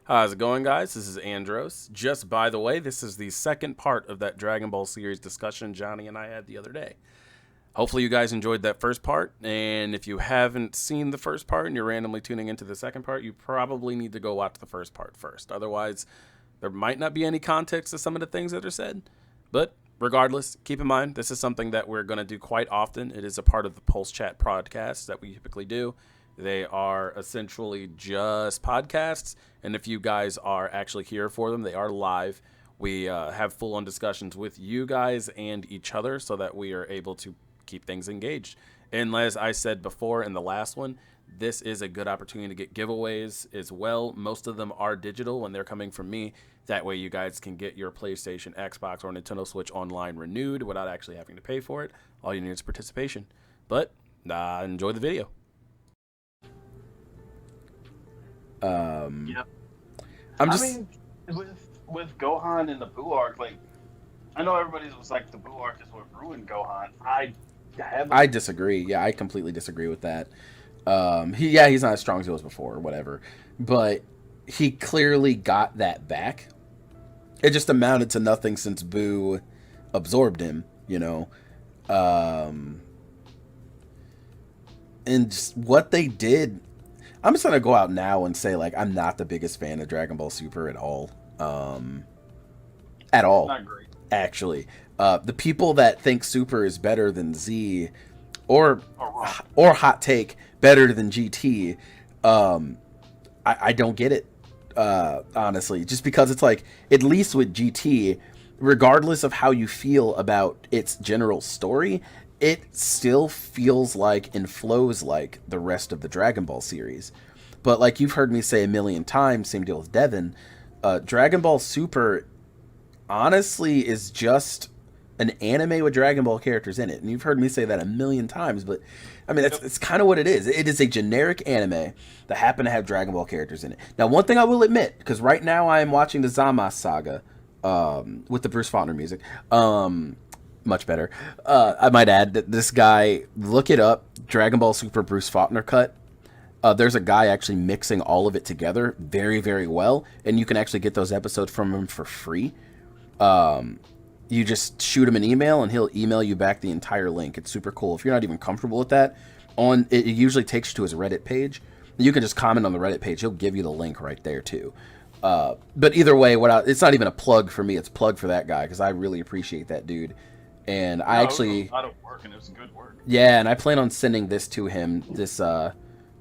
How's it going, guys? This is Andros. Just by the way, this is the second part of that Dragon Ball series discussion Johnny and I had the other day. Hopefully, you guys enjoyed that first part, and if you haven't seen the first part and you're randomly tuning into the second part, you probably need to go watch the first part first. Otherwise, there might not be any context to some of the things that are said. But regardless, keep in mind, this is something that we're going to do quite often. It is a part of the Pulse Chat podcast that we typically do. They are essentially just podcasts, and if you guys are actually here for them, they are live. We have full-on discussions with you guys and each other so that we are able to keep things engaged. And as I said before in the last one, this is a good opportunity to get giveaways as well. Most of them are digital, and they're coming from me. That way you guys can get your PlayStation, Xbox, or Nintendo Switch online renewed without actually having to pay for it. All you need is participation. But enjoy the video. Yep. I'm just. I mean, with Gohan and the Buu arc, like, I know everybody was like the Buu arc is what ruined Gohan. I disagree. Yeah, I completely disagree with that. He's not as strong as he was before, or whatever. But he clearly got that back. It just amounted to nothing since Buu absorbed him, you know. And just what they did. I'm just gonna go out now and say, like, I'm not the biggest fan of Dragon Ball Super at all. At all. Not great. Actually, the people that think Super is better than Z, or hot take better than GT, I don't get it. Honestly, just because it's like, at least with GT, regardless of how you feel about its general story, it still feels like and flows like the rest of the Dragon Ball series. But like you've heard me say a million times, same deal with Devin, Dragon Ball Super honestly is just an anime with Dragon Ball characters in it. And you've heard me say that a million times, but I mean, it's kind of what it is. It is a generic anime that happen to have Dragon Ball characters in it. Now, one thing I will admit, because right now I am watching the Zamasu saga with the Bruce Faulkner music. Much better. I might add that this guy, look it up, Dragon Ball Super Bruce Faulkner cut. There's a guy actually mixing all of it together very, very well, and you can actually get those episodes from him for free. You just shoot him an email, and he'll email you back the entire link. It's super cool. If you're not even comfortable with that, it usually takes you to his Reddit page. You can just comment on the Reddit page. He'll give you the link right there, too. But either way, it's not even a plug for me. It's a plug for that guy, because I really appreciate that dude. And I actually, it was a lot of work, and it was good work. Yeah, and I plan on sending this to him, this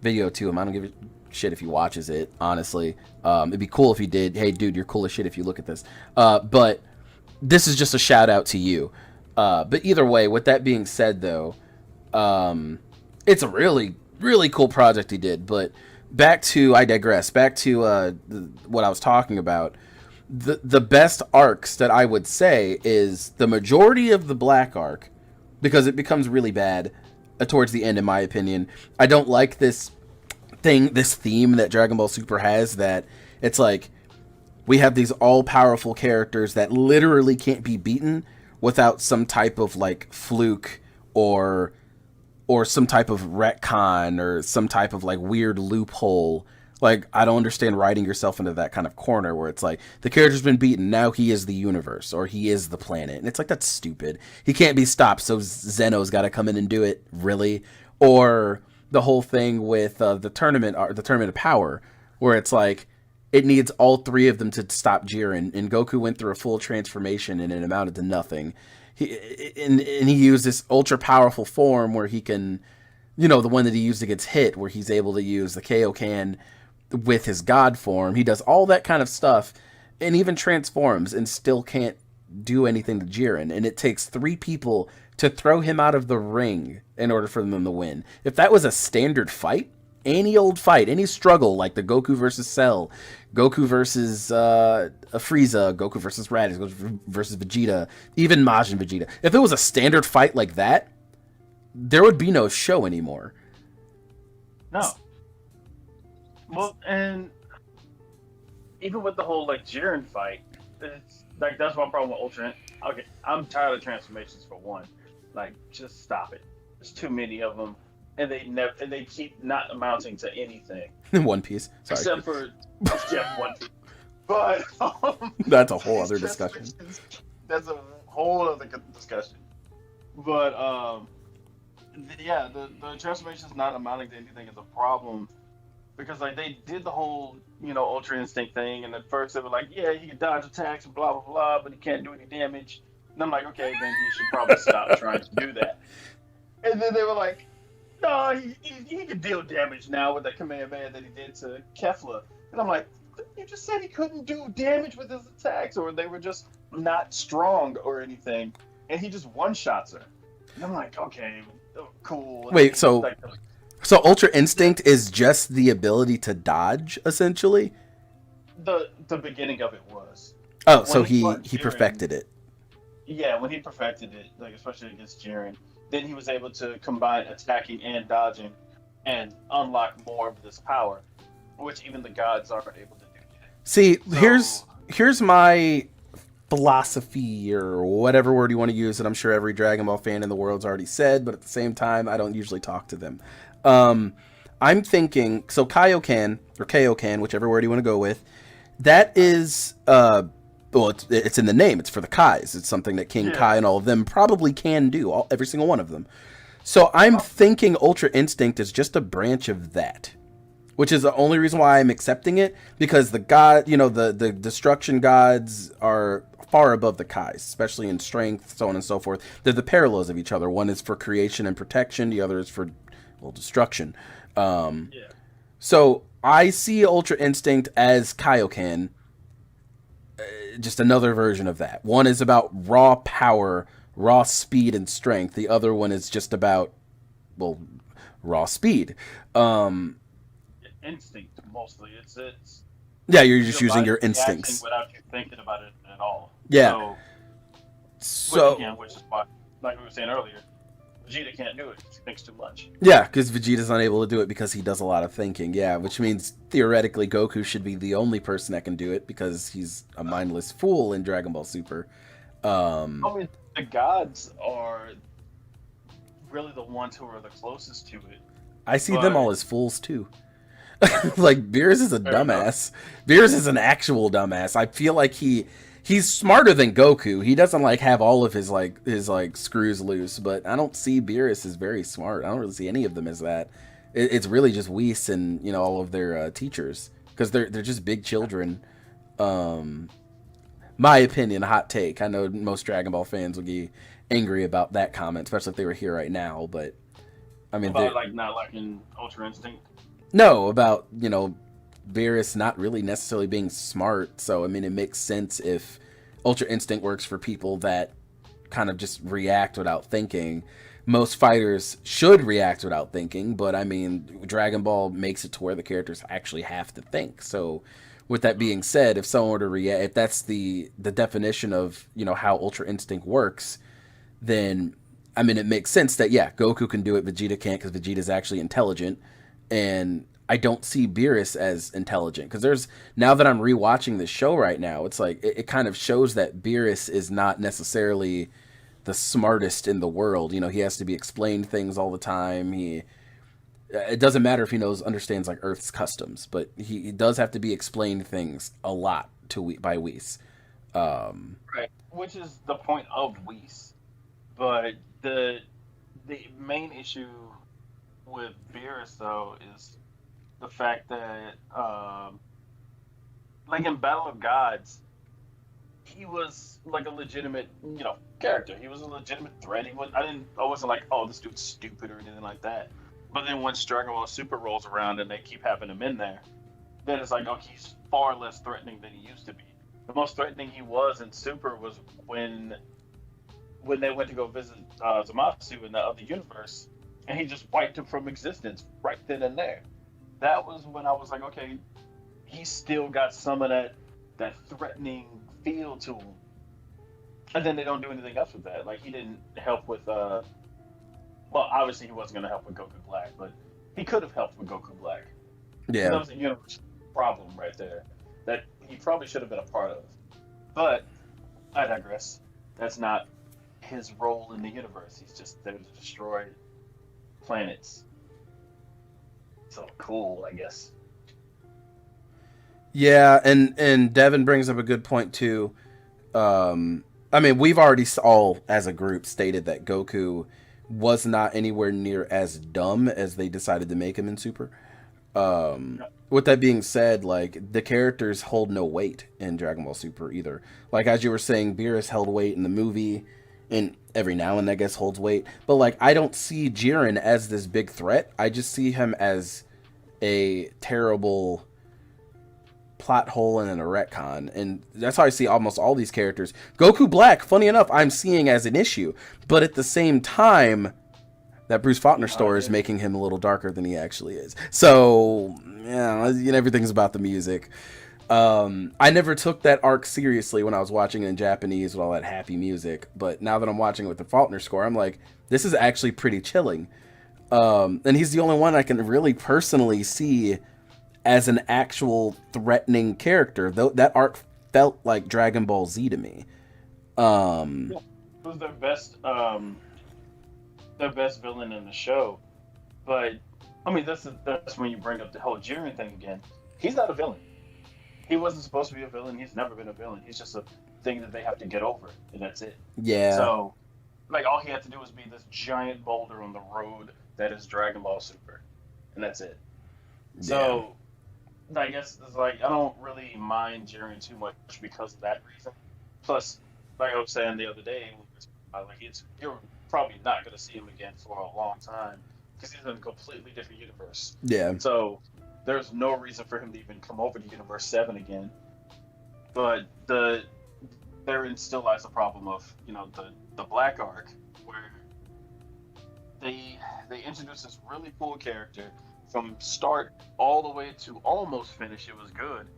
video to him. I don't give a shit if he watches it, honestly. It'd be cool if he did. Hey, dude, you're cool as shit if you look at this. But this is just a shout out to you. But either way, with that being said, though, it's a really, really cool project he did. But I digress. Back to what I was talking about. The best arcs that I would say is the majority of the Black arc, because it becomes really bad towards the end, in my opinion. I don't like this theme that Dragon Ball Super has, that it's like we have these all-powerful characters that literally can't be beaten without some type of like fluke or some type of retcon or some type of like weird loophole. Like, I don't understand writing yourself into that kind of corner where it's like, the character's been beaten, now he is the universe, or he is the planet. And it's like, that's stupid. He can't be stopped, so Zeno's got to come in and do it, really? Or the whole thing with the tournament of power, where it's like, it needs all three of them to stop Jiren, and Goku went through a full transformation, and it amounted to nothing. He used this ultra-powerful form where he can, the one that he used against Hit, where he's able to use the Kaioken with his god form. He does all that kind of stuff and even transforms and still can't do anything to Jiren. And it takes 3 people to throw him out of the ring in order for them to win. If that was a standard fight, any old fight, any struggle, like the Goku versus Cell, Goku versus Frieza, Goku versus Raditz, Goku versus Vegeta, even Majin Vegeta, if it was a standard fight like that, there would be no show anymore. No. Well, and even with the whole like Jiren fight, it's like that's my problem with Ultra. Okay, I'm tired of transformations for one. Like, just stop it. There's too many of them. and they keep not amounting to anything One Piece. Sorry. except for yeah, One Piece. But That's a whole these other discussion. that's a whole other discussion. But yeah, the transformations not amounting to anything is a problem because like they did the whole Ultra Instinct thing, and at first they were like, yeah, he can dodge attacks and blah blah blah, but he can't do any damage. And I'm like, okay, then he should probably stop trying to do that. And then they were like, no, he can deal damage now with that command man that he did to Kefla. And I'm like, you just said he couldn't do damage with his attacks, or they were just not strong or anything, and he just one-shots her. And I'm like, okay, cool. Wait, so Ultra Instinct is just the ability to dodge, essentially? The beginning of it was. Oh, so he perfected it. Yeah, when he perfected it, like especially against Jiren, then he was able to combine attacking and dodging and unlock more of this power, which even the gods aren't able to do yet. See, so, here's my philosophy, or whatever word you want to use, that I'm sure every Dragon Ball fan in the world's already said, but at the same time, I don't usually talk to them. I'm thinking, so Kaioken, or Kaioken, whichever word you want to go with, that is, well, it's in the name. It's for the Kais. It's something that King Kai and all of them probably can do, every single one of them. So I'm thinking Ultra Instinct is just a branch of that, which is the only reason why I'm accepting it, because the god, the destruction gods are far above the Kais, especially in strength, so on and so forth. They're the parallels of each other. One is for creation and protection. The other is for, well, destruction. So I see Ultra Instinct as Kaioken, just another version of that. One is about raw power, raw speed and strength. The other one is just about, well, raw speed. Instinct mostly. It's yeah, you're just using your instincts without you thinking about it at all. Yeah. So which is why, like we were saying earlier, Vegeta can't do it. He thinks too much. Yeah, because Vegeta's unable to do it because he does a lot of thinking. Yeah, which means theoretically Goku should be the only person that can do it because he's a mindless fool in Dragon Ball Super. I mean, the gods are really the ones who are the closest to it. I see them all as fools too. Like Beerus is a dumbass. Beerus is an actual dumbass. I feel like he's smarter than Goku. He doesn't have all of his screws loose, but I don't see Beerus as very smart. I don't really see any of them as that. It's really just Whis and all of their teachers, because they're just big children. My opinion, hot take. I know most Dragon Ball fans will be angry about that comment, especially if they were here right now. But I mean, about not liking Ultra Instinct. No, about, Beerus not really necessarily being smart. So, I mean, it makes sense if Ultra Instinct works for people that kind of just react without thinking. Most fighters should react without thinking, but I mean, Dragon Ball makes it to where the characters actually have to think. So, with that being said, if someone were to react, if that's the definition of, how Ultra Instinct works, then, I mean, it makes sense that, yeah, Goku can do it, Vegeta can't, because Vegeta's actually intelligent. And I don't see Beerus as intelligent, because now that I'm rewatching this show right now, it's like it kind of shows that Beerus is not necessarily the smartest in the world. He has to be explained things all the time. It doesn't matter if he understands Earth's customs, but he does have to be explained things a lot by Whis. Right, which is the point of Whis. But the main issue with Beerus, though, is the fact that, in Battle of Gods, he was a legitimate, character. He was a legitimate threat. I wasn't like, oh, this dude's stupid or anything like that. But then once Dragon Ball Super rolls around and they keep having him in there, then it's like, okay, he's far less threatening than he used to be. The most threatening he was in Super was when they went to go visit Zamasu in the other universe, and he just wiped him from existence right then and there. That was when I was like, okay, he's still got some of that threatening feel to him. And then they don't do anything else with that. He didn't help with, well, obviously he wasn't going to help with Goku Black, but he could have helped with Goku Black. Yeah. That was a universe problem right there that he probably should have been a part of. But I digress. That's not his role in the universe. He's just there to destroy planets so cool, I guess. Yeah, and Devin brings up a good point too. I mean, we've already all, as a group, stated that Goku was not anywhere near as dumb as they decided to make him in Super. With that being said, like, the characters hold no weight in Dragon Ball Super either. Like, as you were saying, Beerus held weight in the movie, and every now and then, I guess, holds weight. But, like, I don't see Jiren as this big threat. I just see him as a terrible plot hole and a retcon, and that's how I see almost all these characters. Goku Black, funny enough, I'm seeing as an issue, but at the same time, that Bruce Faulkner story is making him a little darker than he actually is. So, yeah, you know, everything's about the music. I never took that arc seriously when I was watching it in Japanese with all that happy music, but now that I'm watching it with the Faulkner score, I'm like, this is actually pretty chilling. And he's the only one I can really personally see as an actual threatening character. Though that arc felt like Dragon Ball Z to me. It was their best villain in the show. But I mean, that's when you bring up the whole Jiren thing again. He's not a villain. He wasn't supposed to be a villain. He's never been a villain. He's just a thing that they have to get over, and that's it. Yeah. So, like, all he had to do was be this giant boulder on the road that is Dragon Ball Super, and that's it. So, I guess it's like I don't really mind Jiren too much because of that reason. Plus, like I was saying the other day, like you're probably not going to see him again for a long time because he's in a completely different universe. Yeah. So there's no reason for him to even come over to Universe 7 again. But therein still lies the problem of, you know, the Black arc where they introduced this really cool character. From start all the way to almost finish, it was good.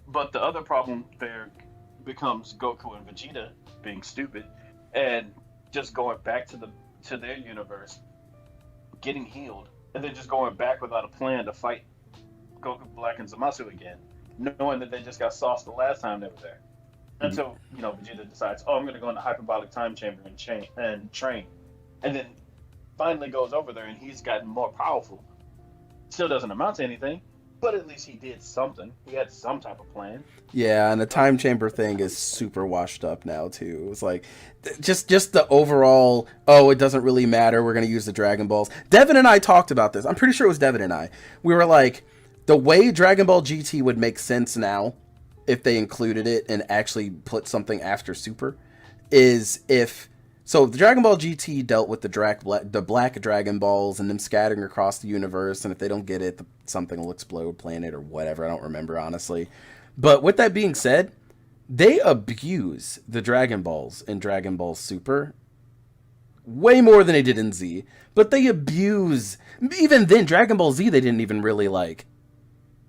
But the other problem there becomes Goku and Vegeta being stupid and just going back to their universe, getting healed, and then just going back without a plan to fight Goku Black and Zamasu again, knowing that they just got sauced the last time they were there. Until, you know, Vegeta decides, oh, I'm going to go in the hyperbolic time chamber and train. And then finally goes over there and he's gotten more powerful. Still doesn't amount to anything, but at least he did something. He had some type of plan. Yeah, and the time chamber thing is super washed up now too. It's like just the overall, oh, it doesn't really matter. We're going to use the Dragon Balls. Devin and I talked about this. I'm pretty sure it was Devin and I. We were like, the way Dragon Ball GT would make sense now if they included it and actually put something after Super is if so the Dragon Ball GT dealt with the black Dragon Balls and them scattering across the universe, and if they don't get it, something will explode, planet or whatever. I don't remember, honestly. But with that being said, they abuse the Dragon Balls in Dragon Ball Super way more than they did in Z. But they abuse, even then, Dragon Ball Z, they didn't even really like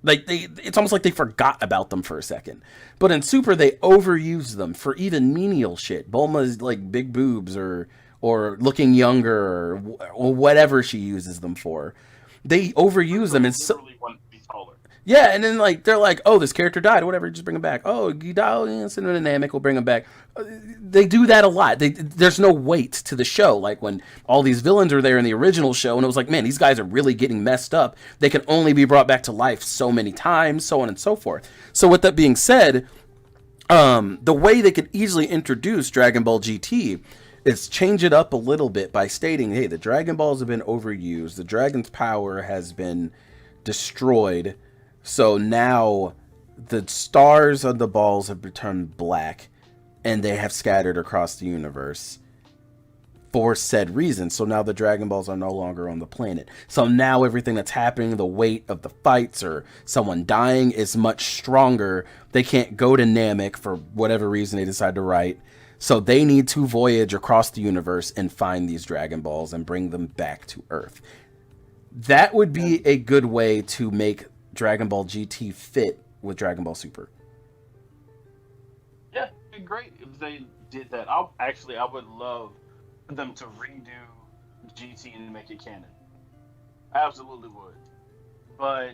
it's almost like they forgot about them for a second. But in Super, they overuse them for even menial shit. Bulma's like big boobs or looking younger or whatever she uses them for. They overuse them. And so, yeah, and then like they're like, oh, this character died or whatever, just bring him back. Oh, he died, send him to Namek, we'll bring him back. They do that a lot. There's no weight to the show. Like when all these villains are there in the original show, and it was like, man, these guys are really getting messed up. They can only be brought back to life so many times, so on and so forth. So with that being said, the way they could easily introduce Dragon Ball GT is change it up a little bit by stating, hey, the Dragon Balls have been overused. The Dragon's power has been destroyed. So now the stars of the balls have turned black and they have scattered across the universe for said reason. So now the Dragon Balls are no longer on the planet. So now everything that's happening, the weight of the fights or someone dying is much stronger. They can't go to Namek for whatever reason they decide to write. So they need to voyage across the universe and find these Dragon Balls and bring them back to Earth. That would be a good way to make Dragon Ball GT fit with Dragon Ball Super. Yeah, it'd be great if they did that. I would love them to redo GT and make it canon. I absolutely would. But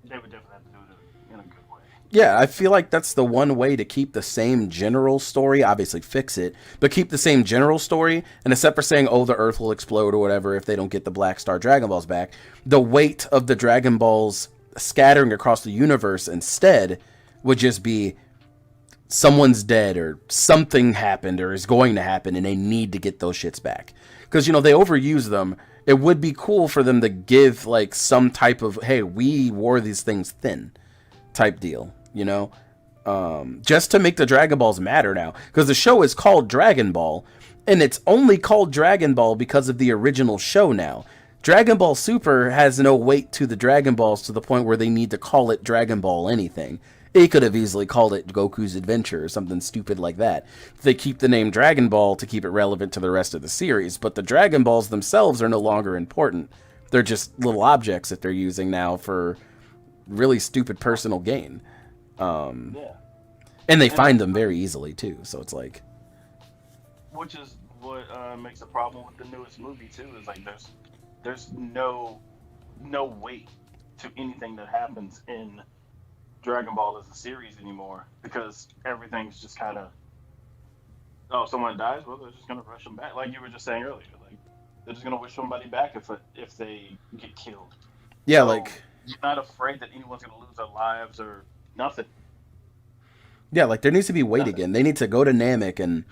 they would definitely have to do it in a good way. Yeah, I feel like that's the one way to keep the same general story. Obviously, fix it, but keep the same general story. And except for saying, "Oh, the Earth will explode" or whatever if they don't get the Black Star Dragon Balls back, the weight of the Dragon Balls scattering across the universe instead would just be someone's dead or something happened or is going to happen, and they need to get those shits back because they overuse them. It would be cool for them to give like some type of, "Hey, we wore these things thin" type deal, just to make the Dragon Balls matter now. Because the show is called Dragon Ball, and it's only called Dragon Ball because of the original show now. Dragon Ball Super has no weight to the Dragon Balls to the point where they need to call it Dragon Ball anything. It could have easily called it Goku's Adventure or something stupid like that. They keep the name Dragon Ball to keep it relevant to the rest of the series, but the Dragon Balls themselves are no longer important. They're just little objects that they're using now for really stupid personal gain. Yeah. And they find them very easily too, so it's like, Which is what makes a problem with the newest movie too. Is like there's no weight to anything that happens in Dragon Ball as a series anymore because everything's just kind of, oh, someone dies, well, they're just gonna rush them back, like you were just saying earlier. Like they're just gonna wish somebody back if they get killed. yeah, So like you're not afraid that anyone's gonna lose their lives or nothing. yeah, like there needs to be weight Nothing. again. They need to go to Namek and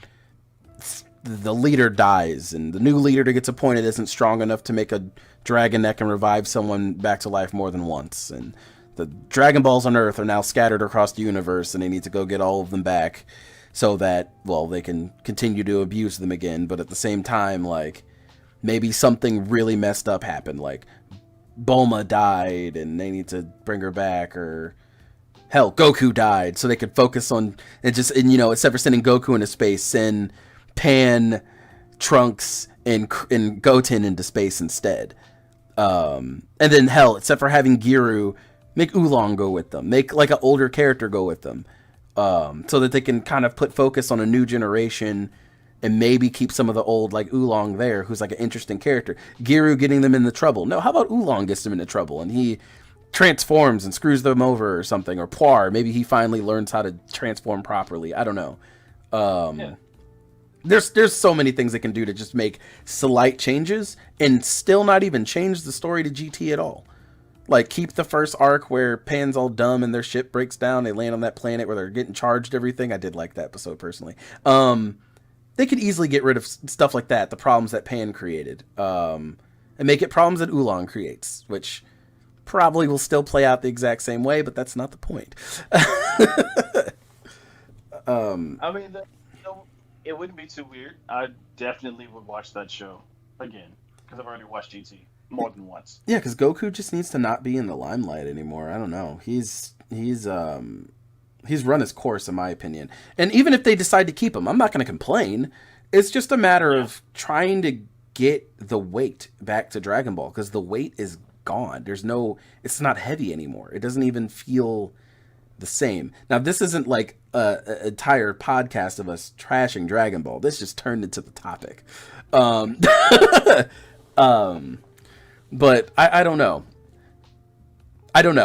the leader dies, and the new leader that gets appointed isn't strong enough to make a dragon that can revive someone back to life more than once, and the Dragon Balls on Earth are now scattered across the universe, and they need to go get all of them back so that, well, they can continue to abuse them again. But at the same time, like, maybe something really messed up happened, like Bulma died and they need to bring her back, or hell, Goku died, so they could focus on it. Just, and except for sending Goku into space, send Pan, Trunks, and Goten into space instead. And then hell, except for having Giru, make Oolong go with them. Make like an older character go with them, so that they can kind of put focus on a new generation, and maybe keep some of the old, like Oolong there, who's like an interesting character. Giru getting them into trouble. No, how about Oolong gets them into trouble and he transforms and screws them over or something, or Poir, maybe he finally learns how to transform properly. I don't know. Yeah. There's so many things they can do to just make slight changes and still not even change the story to GT at all. Like, keep the first arc where Pan's all dumb and their ship breaks down. They land on that planet where they're getting charged everything. I did like that episode personally. They could easily get rid of stuff like that, the problems that Pan created, and make it problems that Oolong creates, which probably will still play out the exact same way, but that's not the point. I mean, it wouldn't be too weird. I definitely would watch that show again because I've already watched GT more than once. Yeah, because Goku just needs to not be in the limelight anymore. I don't know. He's run his course, in my opinion. And even if they decide to keep him, I'm not going to complain. It's just a matter of trying to get the weight back to Dragon Ball, because the weight is gone. It's not heavy anymore. It doesn't even feel the same. Now, this isn't like an entire podcast of us trashing Dragon Ball. This just turned into the topic. But I don't know.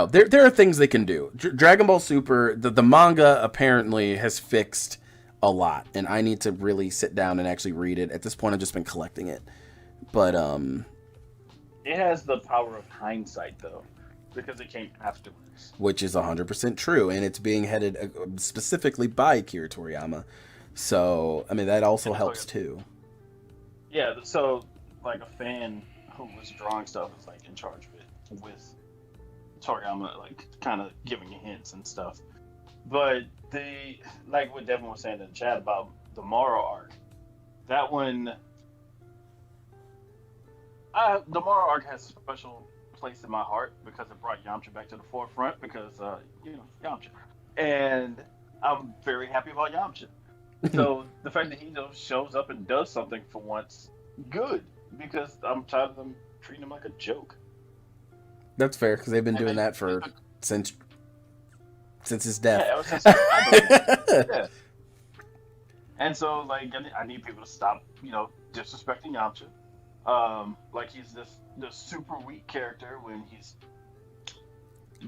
There are things they can do. Dragon Ball Super, the manga apparently has fixed a lot, and I need to really sit down and actually read it. At this point, I've just been collecting it. But It has the power of hindsight, though, because it came afterwards. which is 100% true, and it's being headed specifically by Akira Toriyama. So, I mean, that also helps too. Yeah, so like a fan who was drawing stuff is like in charge of it with Toriyama, like kind of giving hints and stuff. But like what Devin was saying in the chat about the Moro arc, that one, the Moro arc has a special place in my heart because it brought Yamcha back to the forefront because Yamcha, and I'm very happy about Yamcha. So the fact that he shows up and does something for once, good, because I'm tired of them treating him like a joke. That's fair, because they've been doing that since his death. Yeah, ever since yeah. And so, like, I need people to stop, disrespecting Yamcha. Like, he's this super weak character when he's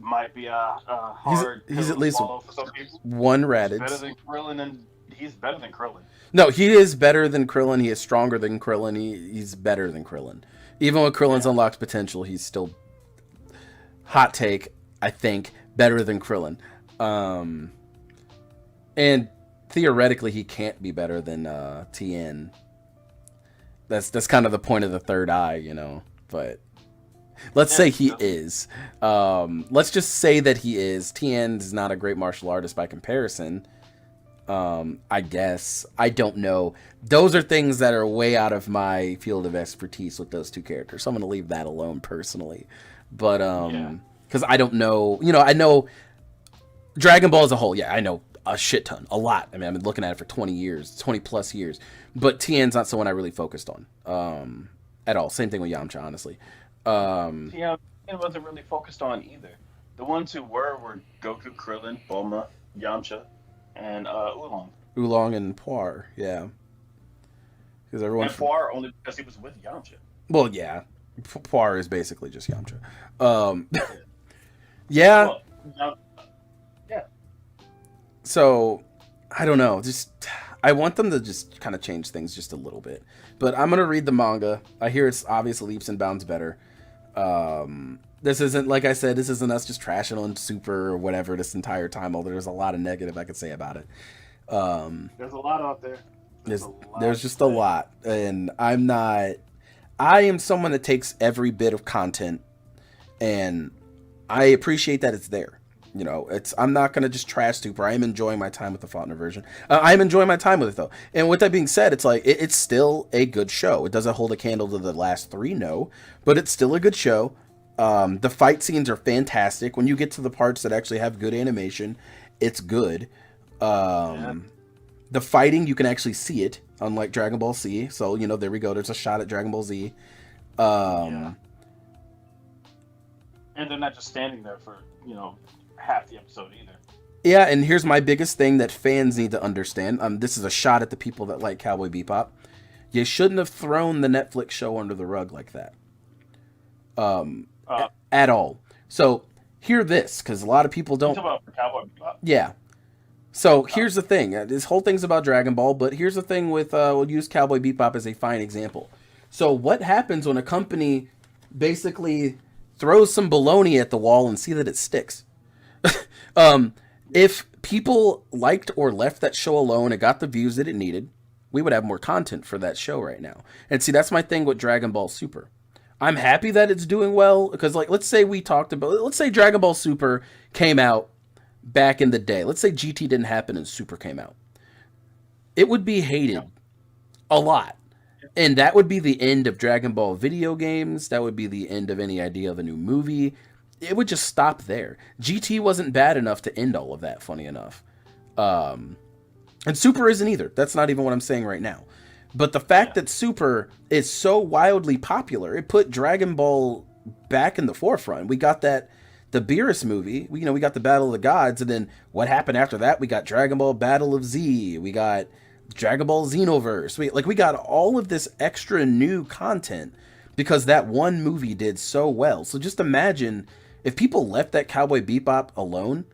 might be a hard He's pill at to least swallow for some people. one He's better Raditz. than Krillin, and he's better than Krillin. No, he is better than Krillin. He is stronger than Krillin. He's better than Krillin. Even with Krillin's Yeah. unlocked potential, he's still, hot take, I think, better than Krillin. And theoretically, he can't be better than Tien. That's kind of the point of the third eye, you know. But let's say he is. Let's just say that he is. Tien's not a great martial artist by comparison. I guess. I don't know. Those are things that are way out of my field of expertise with those two characters. So I'm going to leave that alone personally. But, because I don't know. You know, I know Dragon Ball as a whole. Yeah, I know a shit ton. A lot. I mean, I've been looking at it for 20 years. 20 plus years. But Tien's not someone I really focused on. At all. Same thing with Yamcha, honestly. Yeah, Tien wasn't really focused on either. The ones who were Goku, Krillin, Bulma, Yamcha, and Oolong. Oolong and Poir, yeah. Because everyone. And Poir only because he was with Yamcha. Well, yeah. Poir is basically just Yamcha. Yeah. Well, yeah. So, I don't know. Just, I want them to just kind of change things just a little bit. But I'm gonna read the manga. I hear it's obviously leaps and bounds better. This isn't, like I said, this isn't us just trashing on Super or whatever this entire time. Although there's a lot of negative I could say about it. There's a lot out there. There's just a lot, and I'm not. I am someone that takes every bit of content, and I appreciate that it's there. You know, I'm not gonna just trash Super. I am enjoying my time with the Faulkner version. I'm enjoying my time with it though. And with that being said, it's like it's still a good show. It doesn't hold a candle to the last three, no, but it's still a good show. The fight scenes are fantastic. When you get to the parts that actually have good animation, it's good. The fighting, you can actually see it, unlike Dragon Ball Z. So, you know, there we go. There's a shot at Dragon Ball Z. And they're not just standing there for, half the episode either. Yeah, and here's my biggest thing that fans need to understand. This is a shot at the people that like Cowboy Bebop. You shouldn't have thrown the Netflix show under the rug like that. At all. So, hear this, because a lot of people don't... You talking about Cowboy Bebop? Yeah. So, here's the thing. This whole thing's about Dragon Ball, but here's the thing with... we'll use Cowboy Bebop as a fine example. So, what happens when a company basically throws some baloney at the wall and see that it sticks? If people liked or left that show alone and got the views that it needed, we would have more content for that show right now. And see, that's my thing with Dragon Ball Super. I'm happy that it's doing well, because like, let's say Dragon Ball Super came out back in the day. Let's say GT didn't happen and Super came out. It would be hated a lot. And that would be the end of Dragon Ball video games. That would be the end of any idea of a new movie. It would just stop there. GT wasn't bad enough to end all of that, funny enough. And Super isn't either. That's not even what I'm saying right now. But the fact that Super is so wildly popular, it put Dragon Ball back in the forefront. We got the Beerus movie. We got the Battle of the Gods, and then what happened after that? We got Dragon Ball Battle of Z. We got Dragon Ball Xenoverse. We got all of this extra new content because that one movie did so well. So just imagine if people left that Cowboy Bebop alone.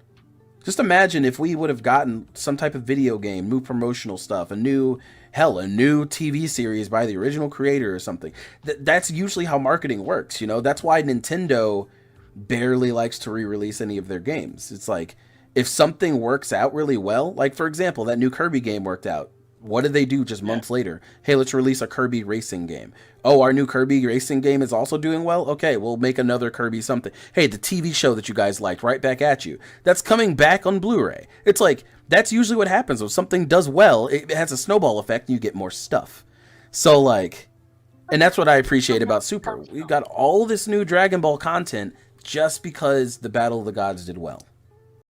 Just imagine if we would have gotten some type of video game, new promotional stuff, a new TV series by the original creator or something. That's usually how marketing works, That's why Nintendo barely likes to re-release any of their games. It's like, if something works out really well, like, for example, that new Kirby game worked out. What did they do just months later? Hey, let's release a Kirby racing game. Oh, our new Kirby racing game is also doing well? Okay, we'll make another Kirby something. Hey, the TV show that you guys liked, right back at you. That's coming back on Blu-ray. It's like, that's usually what happens. When something does well, it has a snowball effect and you get more stuff. So, like, and that's what I appreciate about Super. We got all this new Dragon Ball content just because the Battle of the Gods did well.